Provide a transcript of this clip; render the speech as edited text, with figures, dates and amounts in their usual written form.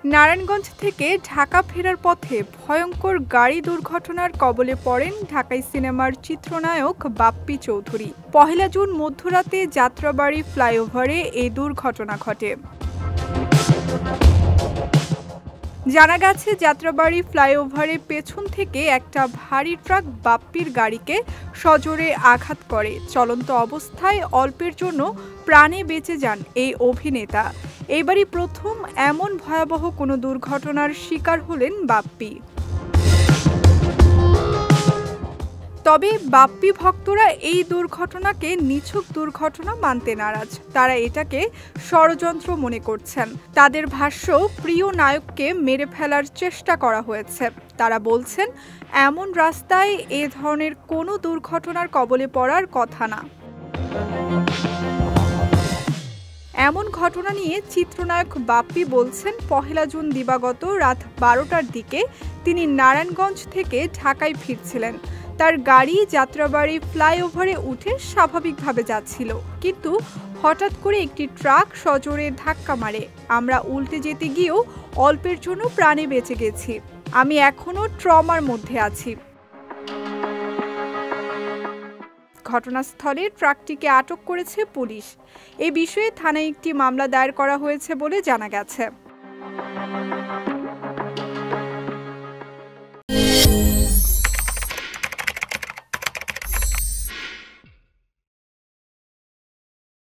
নারায়ণগঞ্জ থেকে ঢাকা ফেরার পথে ভয়ঙ্কর গাড়ি দুর্ঘটনার কবলে পড়েন ঢাকাই সিনেমার চিত্রনায়ক বাপ্পি চৌধুরী। ১ জুন মধ্যরাতে যাত্রাবাড়ী ফ্লাইওভারে এই দুর্ঘটনা ঘটে। জানা গেছে, যাত্রাবাড়ী ফ্লাইওভারে পেছন থেকে একটা ভারী ট্রাক বাপ্পির গাড়িকে সজোরে আঘাত করে। চলন্ত অবস্থায় অল্পের জন্য প্রাণে বেঁচে যান এই অভিনেতা। এবারই প্রথম এমন ভয়াবহ কোনো দুর্ঘটনার শিকার হলেন বাপ্পি। তবে বাপ্পি ভক্তরা এই দুর্ঘটনাকে নিছক দুর্ঘটনা মানতে নারাজ। তারা এটাকে ষড়যন্ত্র মনে করছেন। তাদের ভাষ্য, প্রিয় নায়ককে মেরে ফেলার চেষ্টা করা হয়েছে। তারা বলছেন, এমন রাস্তায় এ ধরনের কোনো দুর্ঘটনার কবলে পড়ার কথা না। এমন ঘটনা নিয়ে চিত্রনায়ক বাপ্পি বলছেন, ১ জুন দিবাগত রাত ১২টার দিকে তিনি নারায়ণগঞ্জ থেকে ঢাকায় ফিরছিলেন। তার গাড়ি যাত্রাবাড়ী ফ্লাইওভারে উঠে স্বাভাবিকভাবে যাচ্ছিল, কিন্তু হঠাৎ করে একটি ট্রাক সজোরে ধাক্কা মারে। আমরা উল্টে যেতে গিয়েও অল্পের জন্য প্রাণে বেঁচে গেছি। আমি এখনো ট্রমার মধ্যে আছি। ঘটনাস্থলে ট্রাকটিকে আটক করেছে পুলিশ। এ বিষয়ে থানায় একটি মামলা দায়ের করা হয়েছে বলে জানা গেছে।